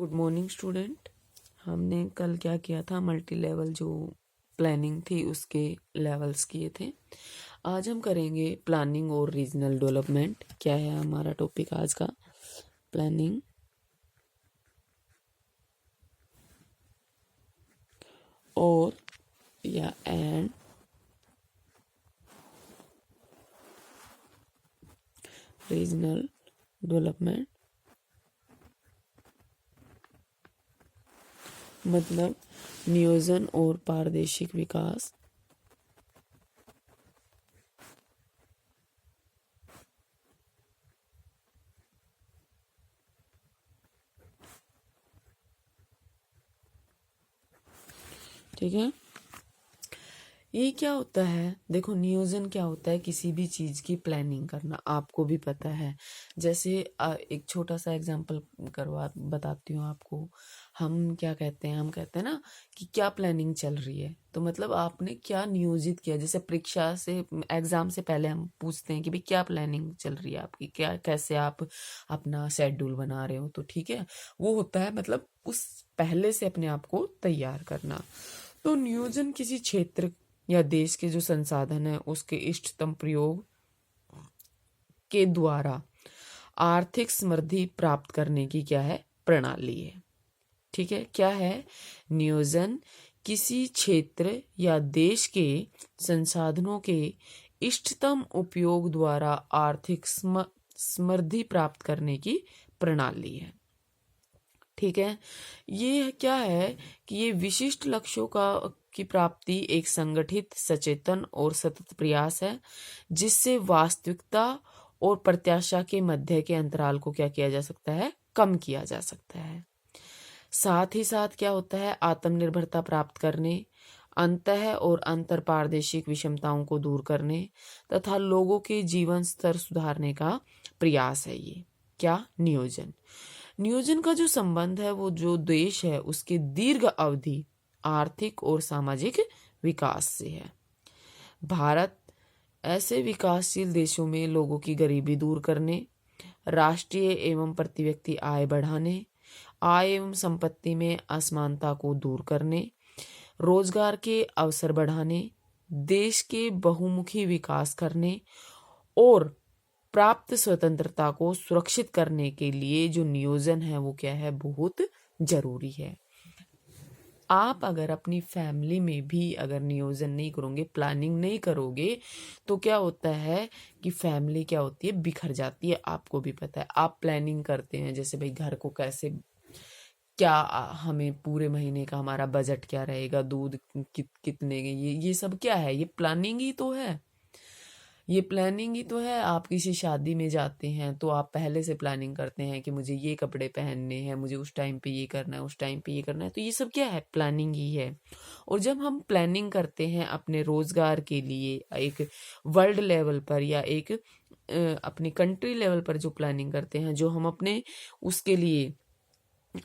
Good morning student. हमने कल क्या किया था, मल्टी लेवल जो प्लानिंग थी उसके लेवल्स किए थे। आज हम करेंगे प्लानिंग और रीजनल डेवलपमेंट। क्या है हमारा टॉपिक आज का? प्लानिंग और या एंड रीजनल डेवलपमेंट मतलब नियोजन और प्रादेशिक विकास। ठीक है, ये क्या होता है? देखो, नियोजन क्या होता है? किसी भी चीज की प्लानिंग करना, आपको भी पता है। जैसे एक छोटा सा एग्जांपल बताती हूँ आपको। हम क्या कहते हैं? हम कहते हैं ना कि क्या प्लानिंग चल रही है, तो मतलब आपने क्या नियोजित किया। जैसे परीक्षा से, एग्जाम से पहले हम पूछते हैं कि भाई क्या प्लानिंग चल रही है आपकी, क्या कैसे आप अपना शेड्यूल बना रहे हो। तो ठीक है, वो होता है मतलब उस पहले से अपने आप को तैयार करना। तो नियोजन किसी क्षेत्र या देश के जो संसाधन है उसके इष्टतम प्रयोग के द्वारा आर्थिक समृद्धि प्राप्त करने की क्या है? प्रणाली है। ठीक है, क्या है? नियोजन किसी क्षेत्र या देश के संसाधनों के इष्टतम उपयोग द्वारा आर्थिक समृद्धि प्राप्त करने की प्रणाली है। ठीक है, ये क्या है कि ये विशिष्ट लक्ष्यों की प्राप्ति एक संगठित, सचेतन और सतत प्रयास है, जिससे वास्तविकता और प्रत्याशा के मध्य के अंतराल को क्या किया जा सकता है? कम किया जा सकता है। साथ ही साथ क्या होता है? आत्मनिर्भरता प्राप्त करने, अंतः और अंतर प्रादेशिक विषमताओं को दूर करने तथा लोगों के जीवन स्तर सुधारने का प्रयास है। ये क्या? नियोजन। नियोजन का जो संबंध है वो जो देश है उसके दीर्घ अवधि आर्थिक और सामाजिक विकास से है। भारत ऐसे विकासशील देशों में लोगों की गरीबी दूर करने, राष्ट्रीय एवं प्रति व्यक्ति आय बढ़ाने, आय एवं संपत्ति में असमानता को दूर करने, रोजगार के अवसर बढ़ाने, देश के बहुमुखी विकास करने और प्राप्त स्वतंत्रता को सुरक्षित करने के लिए जो नियोजन है वो क्या है? बहुत जरूरी है। आप अगर अपनी फैमिली में भी अगर नियोजन नहीं करोगे, प्लानिंग नहीं करोगे, तो क्या होता है कि फैमिली क्या होती है? बिखर जाती है। आपको भी पता है, आप प्लानिंग करते हैं जैसे भाई घर को कैसे, क्या हमें पूरे महीने का हमारा बजट क्या रहेगा, दूध कितने, ये सब क्या है? ये प्लानिंग ही तो है। ये प्लानिंग ही तो है। आप किसी शादी में जाते हैं तो आप पहले से प्लानिंग करते हैं कि मुझे ये कपड़े पहनने हैं, मुझे उस टाइम पे ये करना है, उस टाइम पे ये करना है। तो ये सब क्या है? प्लानिंग ही है। और जब हम प्लानिंग करते हैं अपने रोजगार के लिए, एक वर्ल्ड लेवल पर या एक अपनी कंट्री लेवल पर जो प्लानिंग करते हैं, जो हम अपने उसके लिए,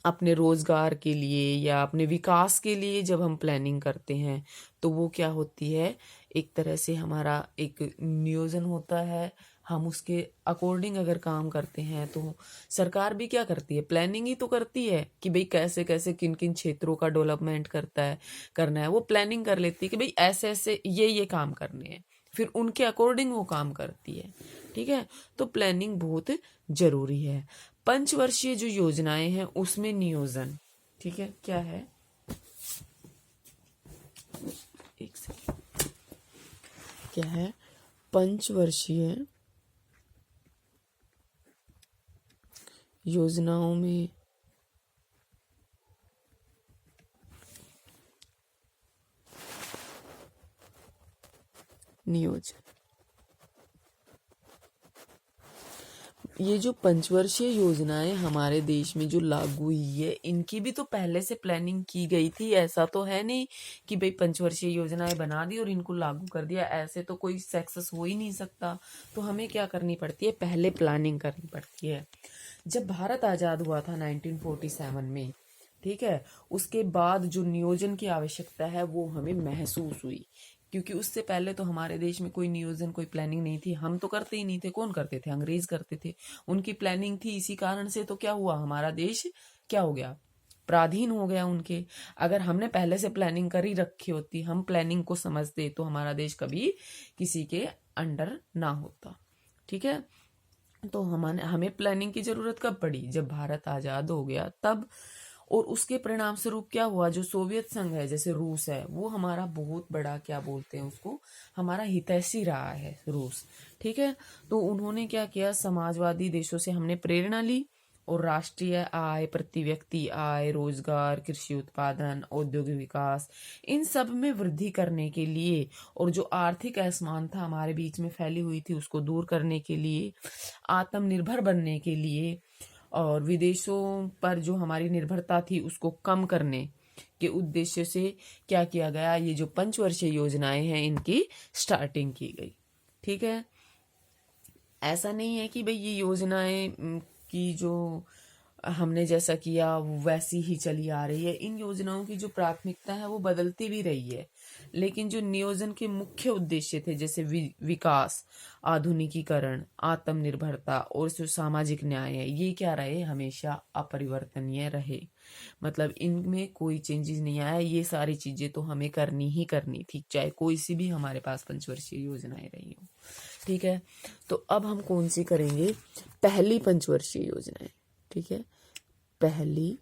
अपने रोजगार के लिए या अपने विकास के लिए जब हम प्लानिंग करते हैं, तो वो क्या होती है? एक तरह से हमारा एक नियोजन होता है। हम उसके अकॉर्डिंग अगर काम करते हैं तो सरकार भी क्या करती है? प्लानिंग ही तो करती है कि भाई कैसे कैसे किन किन क्षेत्रों का डेवलपमेंट करना है। वो प्लानिंग कर लेती है कि भाई ऐसे ऐसे ये काम करने हैं, फिर उनके अकॉर्डिंग वो काम करती है। ठीक है, तो प्लानिंग बहुत जरूरी है। पंचवर्षीय जो योजनाएं हैं उसमें नियोजन, ठीक है, क्या है? एक सेकंड, क्या है? पंचवर्षीय योजनाओं में नियोजन। ये जो पंचवर्षीय योजनाएं हमारे देश में जो लागू हुई है, इनकी भी तो पहले से प्लानिंग की गई थी। ऐसा तो है नहीं कि भाई पंचवर्षीय योजनाएं बना दी और इनको लागू कर दिया। ऐसे तो कोई सक्सेस हो ही नहीं सकता। तो हमें क्या करनी पड़ती है? पहले प्लानिंग करनी पड़ती है। जब भारत आजाद हुआ था 1947 में, ठीक है, उसके बाद जो नियोजन की आवश्यकता है वो हमें महसूस हुई, क्योंकि उससे पहले तो हमारे देश में कोई नियोजन, कोई प्लानिंग नहीं थी। हम तो करते ही नहीं थे। कौन करते थे? अंग्रेज करते थे। उनकी प्लानिंग थी, इसी कारण से तो क्या हुआ? हमारा देश क्या हो गया? पराधीन हो गया उनके। अगर हमने पहले से प्लानिंग कर ही रखी होती, हम प्लानिंग को समझते, तो हमारा देश कभी किसी के अंडर ना होता। ठीक है, तो हमें प्लानिंग की जरूरत कब पड़ी? जब भारत आजाद हो गया तब। और उसके परिणाम स्वरूप क्या हुआ, जो सोवियत संघ है, जैसे रूस है, वो हमारा बहुत बड़ा, क्या बोलते हैं उसको, हमारा हितैषी रहा है रूस। ठीक है, तो उन्होंने क्या किया, समाजवादी देशों से हमने प्रेरणा ली और राष्ट्रीय आय, प्रति व्यक्ति आय, रोजगार, कृषि उत्पादन, औद्योगिक विकास, इन सब में वृद्धि करने के लिए, और जो आर्थिक असमानता हमारे बीच में फैली हुई थी उसको दूर करने के लिए, आत्मनिर्भर बनने के लिए, और विदेशों पर जो हमारी निर्भरता थी उसको कम करने के उद्देश्य से क्या किया गया, ये जो पंचवर्षीय योजनाएं हैं इनकी स्टार्टिंग की गई। ठीक है, ऐसा नहीं है कि भाई ये योजनाएं की जो हमने जैसा किया वो वैसी ही चली आ रही है। इन योजनाओं की जो प्राथमिकता है वो बदलती भी रही है, लेकिन जो नियोजन के मुख्य उद्देश्य थे, जैसे विकास, आधुनिकीकरण, आत्मनिर्भरता और जो सामाजिक न्याय है, ये क्या रहे, हमेशा अपरिवर्तनीय रहे। मतलब इनमें कोई चेंजेस नहीं आया। ये सारी चीजें तो हमें करनी ही करनी थी, चाहे कोई सी भी हमारे पास पंचवर्षीय योजनाएं रही हो। ठीक है, तो अब हम कौन सी करेंगे, पहली पंचवर्षीय योजनाएं। ठीक है, पहली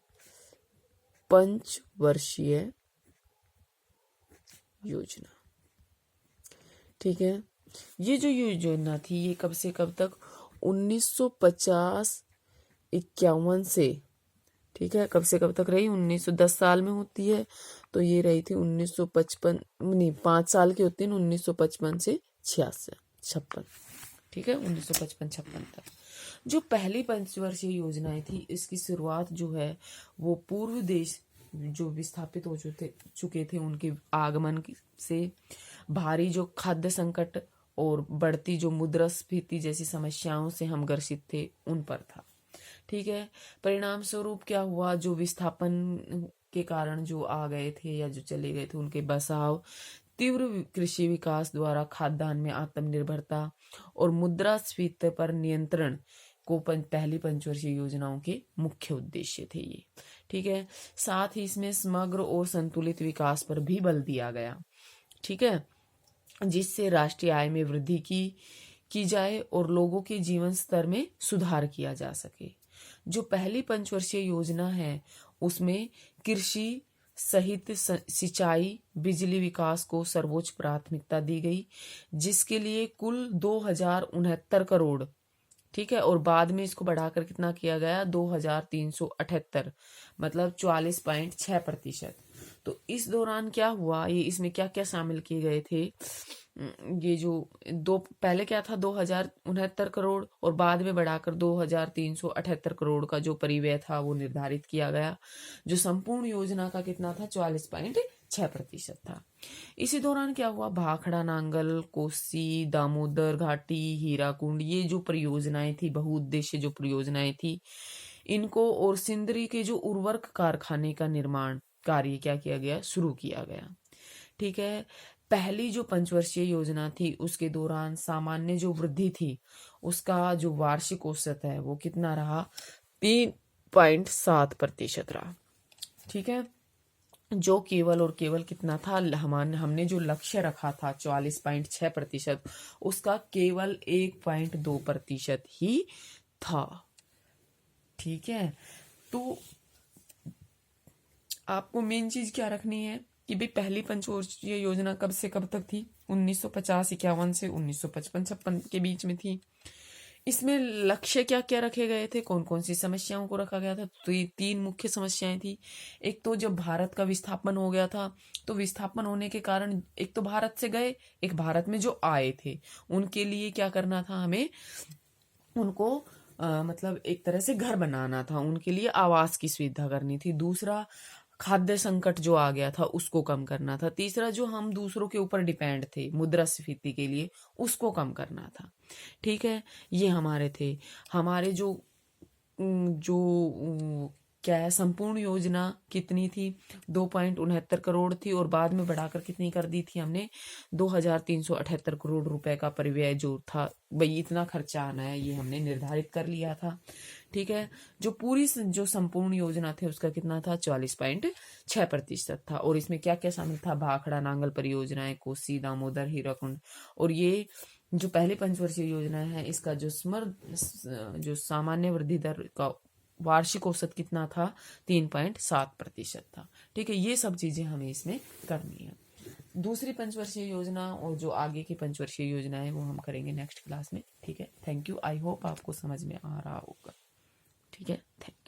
पंचवर्षीय योजना। ठीक है, ये जो योजना थी ये कब से कब तक, 1950-51 से, ठीक है, कब से कब तक रही, 1910 साल में होती है, तो ये रही थी 1955, नहीं 5 साल की होती है, 1955 से 56। ठीक है, 1955-56 तक जो पहली पंचवर्षीय योजनाएं थी, इसकी शुरुआत जो है वो पूर्व देश जो विस्थापित हो चुके थे उनके आगमन से, भारी जो खाद्य संकट और बढ़ती जो मुद्रास्फीति जैसी समस्याओं से हम ग्रसित थे उन पर था। ठीक है, परिणाम स्वरूप क्या हुआ, जो विस्थापन के कारण जो आ गए थे या जो चले गए थे उनके बसाव, तीव्र कृषि विकास द्वारा खाद्यान्न में आत्मनिर्भरता और मुद्रास्फीति पर नियंत्रण को पहली पंचवर्षीय योजनाओं के मुख्य उद्देश्य थे ये। ठीक है, साथ ही इसमें समग्र और संतुलित विकास पर भी बल दिया गया। ठीक है, जिससे राष्ट्रीय आय में वृद्धि की जाए और लोगों के जीवन स्तर में सुधार किया जा सके। जो पहली पंचवर्षीय योजना है उसमें कृषि सहित सिंचाई, बिजली विकास को सर्वोच्च प्राथमिकता दी गई, जिसके लिए कुल 2069 करोड़, ठीक है, और बाद में इसको बढ़ाकर कितना किया गया, 2378, मतलब 44.6%। तो इस दौरान क्या हुआ, ये इसमें क्या क्या शामिल किए गए थे, ये जो पहले क्या था, 2069 करोड़ और बाद में बढ़ाकर 2378 करोड़ का जो परिव्यय था वो निर्धारित किया गया, जो संपूर्ण योजना का कितना था, 44.6% था। इसी दौरान क्या हुआ, भाखड़ा नांगल, कोसी, दामोदर घाटी, हीराकुंड, ये जो परियोजनाएं थी, बहुउद्देश्य जो परियोजनाएं थी, इनको और सिंदरी के जो उर्वरक कारखाने का निर्माण कार्य क्या किया गया, शुरू किया गया। ठीक है, पहली जो पंचवर्षीय योजना थी उसके दौरान सामान्य जो वृद्धि थी उसका जो वार्षिक औसत है वो कितना रहा, 3.7% रहा। ठीक है, जो केवल और केवल कितना था, हमने जो लक्ष्य रखा था 44.6%, उसका केवल 1.2% ही था। ठीक है, तो आपको मेन चीज क्या रखनी है कि भाई पहली पंचवर्षीय योजना कब से कब तक थी, 1950-51 से 1955-56 के बीच में थी। इसमें लक्ष्य क्या क्या रखे गए थे, कौन कौन सी समस्याओं को रखा गया था, तो ये 3 मुख्य समस्याएं थी। एक तो जब भारत का विस्थापन हो गया था, तो विस्थापन होने के कारण एक तो भारत से गए, एक भारत में जो आए थे उनके लिए क्या करना था, हमें उनको मतलब एक तरह से घर बनाना था, उनके लिए आवास की सुविधा करनी थी। दूसरा, खाद्य संकट जो आ गया था उसको कम करना था। तीसरा, जो हम दूसरों के ऊपर डिपेंड थे मुद्रास्फीति के लिए, उसको कम करना था। ठीक है, ये हमारे थे, हमारे जो क्या है, संपूर्ण योजना कितनी थी, 2.69 करोड़ थी, और बाद में बढ़ाकर कितनी कर दी थी हमने, 2378 करोड़ रुपए का परिव्यय जो था, भाई इतना खर्चा आना है ये हमने निर्धारित कर लिया था। ठीक है, जो पूरी जो संपूर्ण योजना थे उसका कितना था, 44.6% था। और इसमें क्या क्या शामिल था, भाखड़ा नांगल परियोजनाएं, कोसी दामोदर हीराकुंड, और ये जो पहले पंचवर्षीय योजना है इसका जो सामान्य वृद्धि दर का वार्षिक औसत कितना था, 3.7% था। ठीक है, ये सब चीजें हमें इसमें करनी है। दूसरी पंचवर्षीय योजना और जो आगे की पंचवर्षीय योजना है वो हम करेंगे नेक्स्ट क्लास में। ठीक है, थैंक यू, आई होप आपको समझ में आ रहा होगा। ठीक है, थैंक